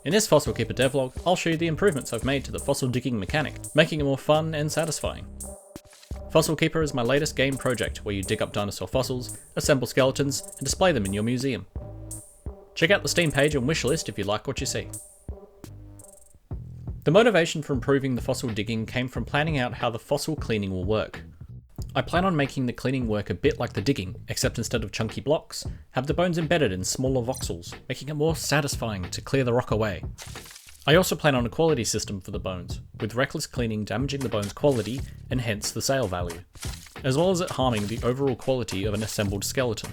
In this Fossil Keeper devlog, I'll show you the improvements I've made to the fossil digging mechanic, making it more fun and satisfying. Fossil Keeper is my latest game project where you dig up dinosaur fossils, assemble skeletons, and display them in your museum. Check out the Steam page and wishlist if you like what you see. The motivation for improving the fossil digging came from planning out how the fossil cleaning will work. I plan on making the cleaning work a bit like the digging, except instead of chunky blocks, have the bones embedded in smaller voxels, making it more satisfying to clear the rock away. I also plan on a quality system for the bones, with reckless cleaning damaging the bone's quality and hence the sale value, as well as it harming the overall quality of an assembled skeleton.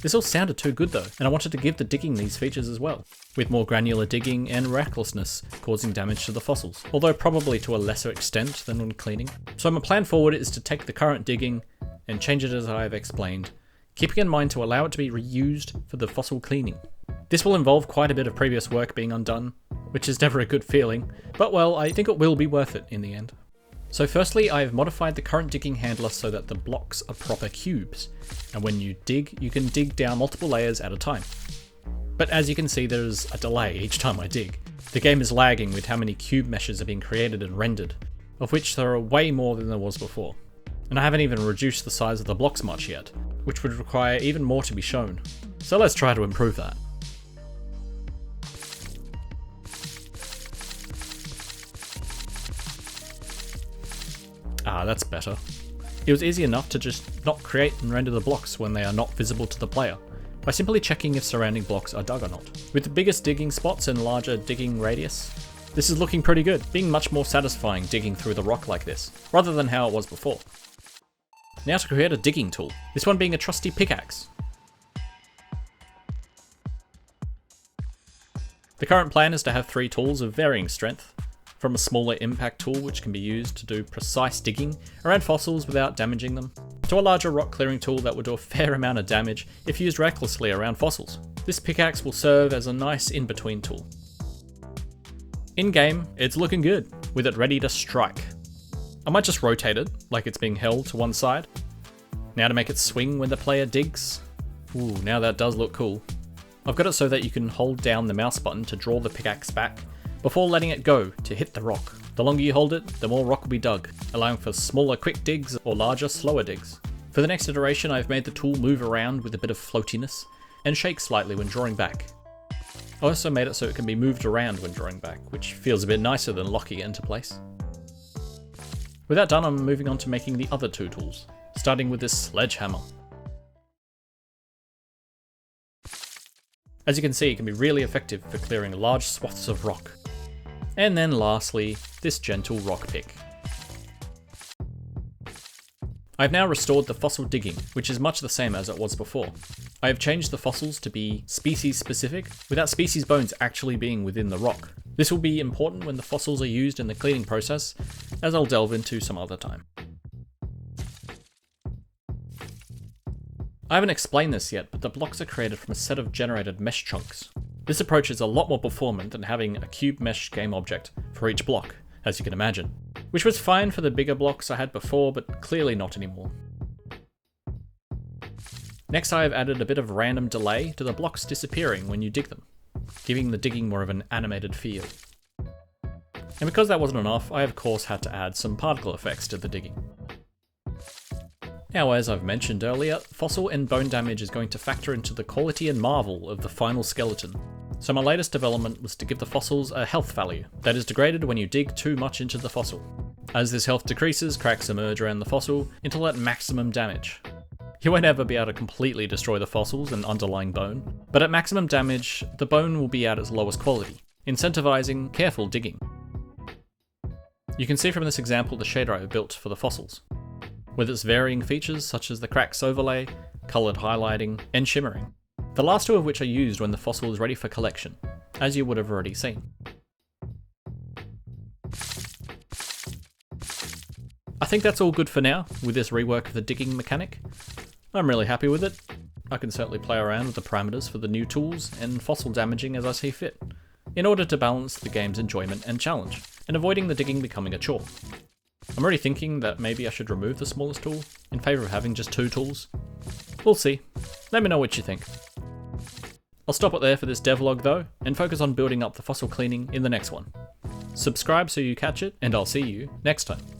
This all sounded too good though, and I wanted to give the digging these features as well, with more granular digging and recklessness causing damage to the fossils, although probably to a lesser extent than when cleaning. So my plan forward is to take the current digging and change it as I have explained, keeping in mind to allow it to be reused for the fossil cleaning. This will involve quite a bit of previous work being undone, which is never a good feeling, but well, I think it will be worth it in the end. So firstly, I've modified the current digging handler so that the blocks are proper cubes, and when you dig, you can dig down multiple layers at a time. But as you can see, there's a delay each time I dig. The game is lagging with how many cube meshes are being created and rendered, of which there are way more than there was before. And I haven't even reduced the size of the blocks much yet, which would require even more to be shown. So let's try to improve that. Ah, that's better. It was easy enough to just not create and render the blocks when they are not visible to the player, by simply checking if surrounding blocks are dug or not. With the biggest digging spots and larger digging radius, this is looking pretty good, being much more satisfying digging through the rock like this, rather than how it was before. Now to create a digging tool, this one being a trusty pickaxe. The current plan is to have 3 tools of varying strength, from a smaller impact tool which can be used to do precise digging around fossils without damaging them, to a larger rock clearing tool that would do a fair amount of damage if used recklessly around fossils. This pickaxe will serve as a nice in-between tool. In game, it's looking good, with it ready to strike. I might just rotate it, like it's being held to one side. Now to make it swing when the player digs. Ooh, now that does look cool. I've got it so that you can hold down the mouse button to draw the pickaxe back, before letting it go to hit the rock. The longer you hold it, the more rock will be dug, allowing for smaller quick digs or larger slower digs. For the next iteration, I've made the tool move around with a bit of floatiness and shake slightly when drawing back. I also made it so it can be moved around when drawing back, which feels a bit nicer than locking it into place. With that done, I'm moving on to making the other 2 tools, starting with this sledgehammer. As you can see, it can be really effective for clearing large swaths of rock. And then lastly, this gentle rock pick. I've now restored the fossil digging, which is much the same as it was before. I have changed the fossils to be species specific, without species bones actually being within the rock. This will be important when the fossils are used in the cleaning process, as I'll delve into some other time. I haven't explained this yet, but the blocks are created from a set of generated mesh chunks. This approach is a lot more performant than having a cube mesh game object for each block, as you can imagine, which was fine for the bigger blocks I had before, but clearly not anymore. Next, I have added a bit of random delay to the blocks disappearing when you dig them, giving the digging more of an animated feel. And because that wasn't enough, I of course had to add some particle effects to the digging. Now, as I've mentioned earlier, fossil and bone damage is going to factor into the quality and marvel of the final skeleton. So my latest development was to give the fossils a health value that is degraded when you dig too much into the fossil. As this health decreases, cracks emerge around the fossil until at maximum damage. You won't ever be able to completely destroy the fossils and underlying bone, but at maximum damage, the bone will be at its lowest quality, incentivizing careful digging. You can see from this example the shader I have built for the fossils, with its varying features such as the cracks overlay, coloured highlighting, and shimmering. The last 2 of which are used when the fossil is ready for collection, as you would have already seen. I think that's all good for now with this rework of the digging mechanic. I'm really happy with it. I can certainly play around with the parameters for the new tools and fossil damaging as I see fit, in order to balance the game's enjoyment and challenge, and avoiding the digging becoming a chore. I'm already thinking that maybe I should remove the smallest tool in favour of having just 2 tools. We'll see. Let me know what you think. I'll stop it there for this devlog though, and focus on building up the fossil cleaning in the next one. Subscribe so you catch it, and I'll see you next time.